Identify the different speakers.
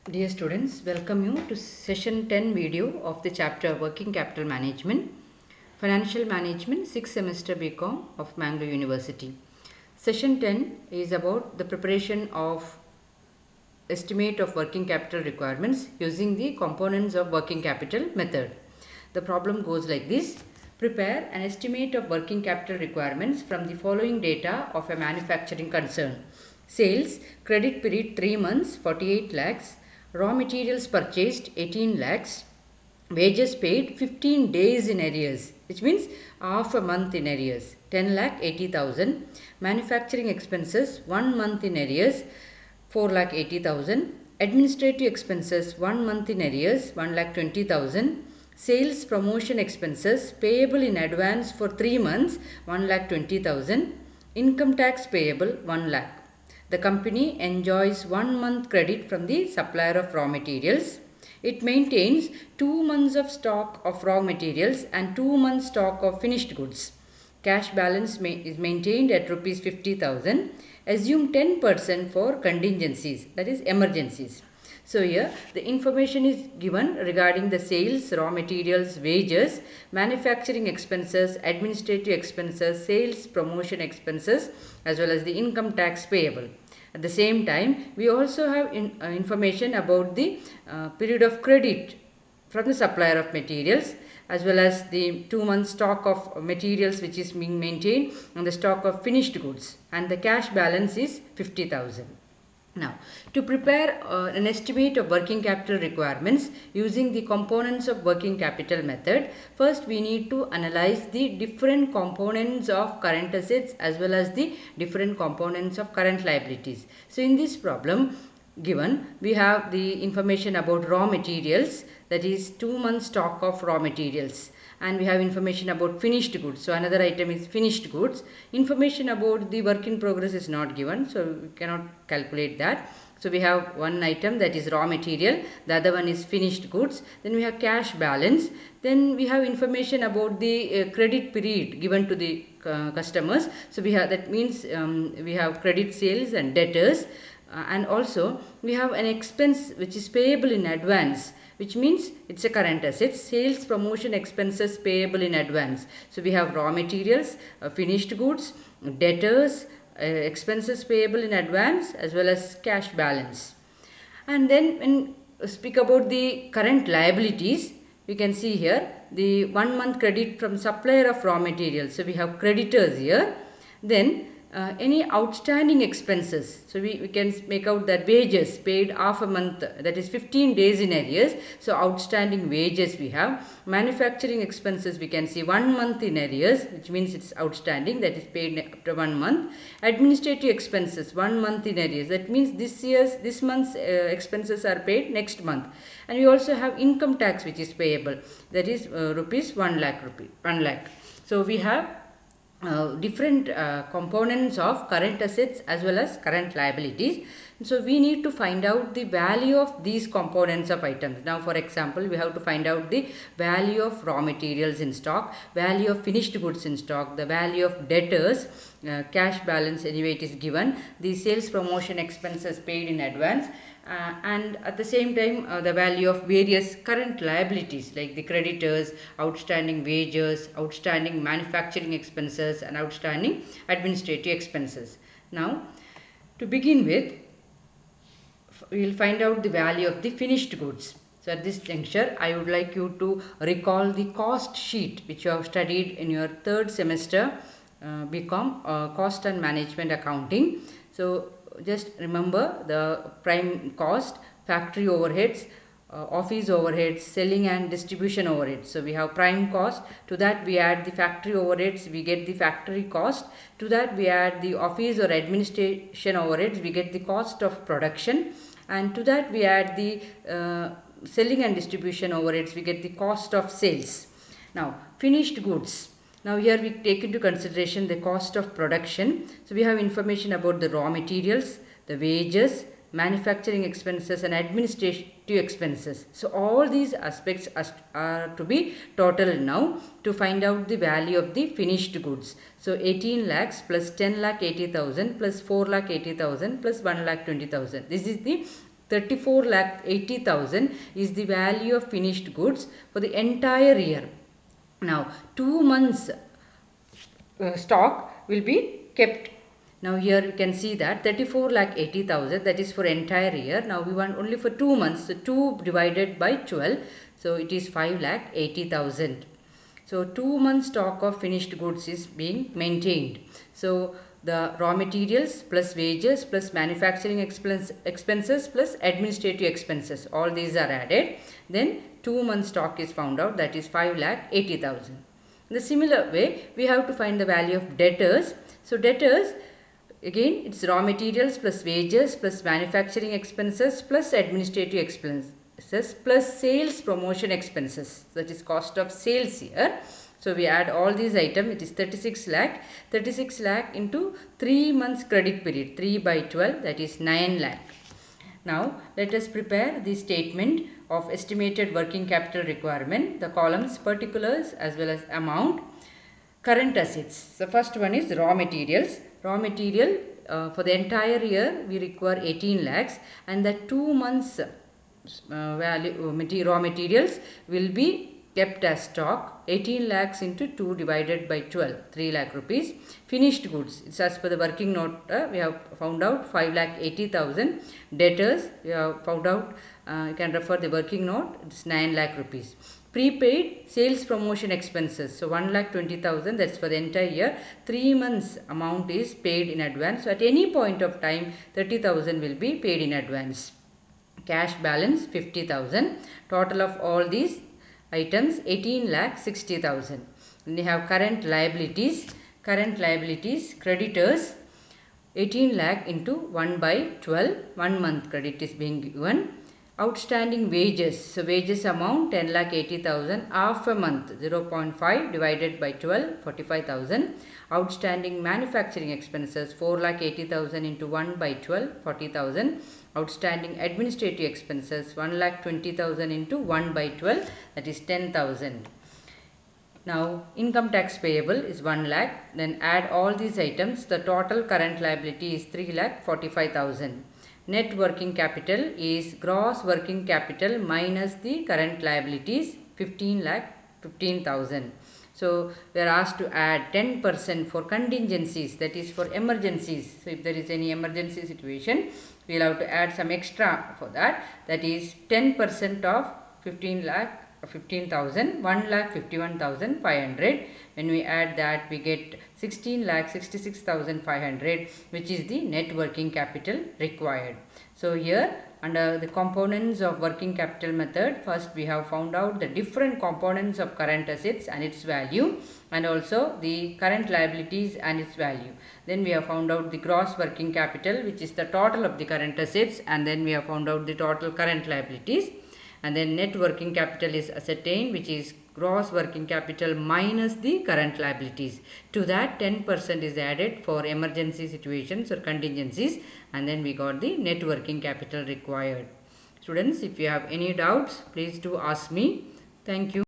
Speaker 1: Dear students, welcome you to session 10 video of the chapter Working Capital Management, Financial Management 6th semester BCom of Mangalore University. Session 10 is about the preparation of estimate of working capital requirements using the components of working capital method. The problem goes like this. Prepare an estimate of working capital requirements from the following data of a manufacturing concern. Sales, credit period 3 months 48 lakhs, raw materials purchased 18 lakhs, wages paid 15 days in arrears, which means half a month in arrears, 10 lakh 80,000, manufacturing expenses 1 month in arrears, 4 lakh 80,000, administrative expenses 1 month in arrears, 1 lakh 20,000, sales promotion expenses payable in advance for 3 months, 1 lakh 20,000, income tax payable 1 lakh. The company enjoys 1 month credit from the supplier of raw materials. It maintains 2 months of stock of raw materials and 2 months stock of finished goods. Cash balance is maintained at rupees 50,000. Assume 10% for contingencies, that is emergencies. So here the information is given regarding the sales, raw materials, wages, manufacturing expenses, administrative expenses, sales promotion expenses, as well as the income tax payable. At the same time, we also have information about the period of credit from the supplier of materials, as well as the 2 months stock of materials which is being maintained, and the stock of finished goods, and the cash balance is 50,000. Now, to prepare an estimate of working capital requirements using the components of working capital method, first we need to analyze the different components of current assets as well as the different components of current liabilities. So, in this problem given, we have the information about raw materials, that is 2 months stock of raw materials, and we have information about finished goods. So another item is finished goods. Information about the work in progress is not given, so we cannot calculate that. So we have one item, that is raw material, the other one is finished goods. Then we have cash balance. Then we have information about the credit period given to the customers. So we have, that means we have credit sales and debtors. And also we have an expense which is payable in advance, which means it's a current asset. Sales promotion expenses payable in advance. So we have raw materials, finished goods, debtors, expenses payable in advance, as well as cash balance. And then when we speak about the current liabilities, we can see here the 1 month credit from supplier of raw materials. So we have creditors here. Then any outstanding expenses. So we can make out that wages paid half a month, that is 15 days in arrears. So outstanding wages we have. Manufacturing expenses we can see 1 month in arrears, which means it's outstanding, that is paid after 1 month. Administrative expenses 1 month in arrears, that means this month's expenses are paid next month. And we also have income tax which is payable, that is rupees 1 lakh. So we have different components of current assets as well as current liabilities. So we need to find out the value of these components of items. Now for example, we have to find out the value of raw materials in stock, value of finished goods in stock, the value of debtors, cash balance anyway it is given, the sales promotion expenses paid in advance, and at the same time the value of various current liabilities like the creditors, outstanding wages, outstanding manufacturing expenses, and outstanding administrative expenses. Now to begin with, we will find out the value of the finished goods. So at this juncture, I would like you to recall the cost sheet which you have studied in your 3rd semester BCom Cost and Management Accounting. So just remember the prime cost, factory overheads, office overheads, selling and distribution overheads. So we have prime cost, to that we add the factory overheads, we get the factory cost, to that we add the office or administration overheads, we get the cost of production, and to that we add the selling and distribution overheads, we get the cost of sales. Now finished goods. Now here we take into consideration the cost of production. So we have information about the raw materials, the wages, manufacturing expenses, and administrative expenses. So all these aspects are to be totaled now to find out the value of the finished goods. So 18 lakhs plus 10 lakh 80,000 plus 4 lakh 80,000 plus 1 lakh 20,000. This is the 34,80,000 is the value of finished goods for the entire year. Now 2 months stock will be kept. Now here you can see that 34,80,000, that is for entire year. Now we want only for 2 months. So 2 divided by 12. So it is 5,80,000. So 2 months stock of finished goods is being maintained. So the raw materials plus wages plus manufacturing expenses plus administrative expenses, all these are added. Then 2 months stock is found out, that is 5,80,000. In the similar way, we have to find the value of debtors. So debtors, again it's raw materials plus wages plus manufacturing expenses plus administrative expenses plus sales promotion expenses, that is cost of sales here. So we add all these items, it is 36 lakh. 36 lakh into 3 months credit period, 3 by 12, that is 9 lakh. Now let us prepare the statement of estimated working capital requirement, the columns particulars as well as amount. Current assets. The first one is raw materials. Raw material for the entire year we require 18 lakhs, and the 2 months raw materials will be kept as stock. 18 lakhs into 2 divided by 12, 3 lakh rupees. Finished goods, it's as per the working note, we have found out 5,80,000. Debtors, we have found out, you can refer the working note, it's 9 lakh rupees. Prepaid sales promotion expenses, so 1,20,000, that's for the entire year. 3 months amount is paid in advance. So at any point of time 30,000 will be paid in advance. Cash balance 50,000. Total of all these items 18,60,000. Then we have current liabilities. Current liabilities, creditors 18 lakh into 1 by 12, 1 month credit is being given. Outstanding wages, so wages amount 10,80,000, half a month 0.5 divided by 12, 45,000. Outstanding manufacturing expenses 4,80,000 into 1 by 12, 40,000. Outstanding administrative expenses 1,20,000 into 1 by 12, that is 10,000. Now income tax payable is 1 lakh. Then add all these items. The total current liability is 3,45,000. Net working capital is gross working capital minus the current liabilities 15,15,000. So we are asked to add 10% for contingencies, that is for emergencies. So if there is any emergency situation, we will have to add some extra for that. That is 10% of 15,000, 1,51,500. When we add that, we get 16,66,500, which is the net working capital required. So here under the components of working capital method, first we have found out the different components of current assets and its value, and also the current liabilities and its value. Then we have found out the gross working capital, which is the total of the current assets, and then we have found out the total current liabilities. And then net working capital is ascertained, which is gross working capital minus the current liabilities. To that 10% is added for emergency situations or contingencies, and then we got the net working capital required. Students, if you have any doubts, please do ask me. Thank you.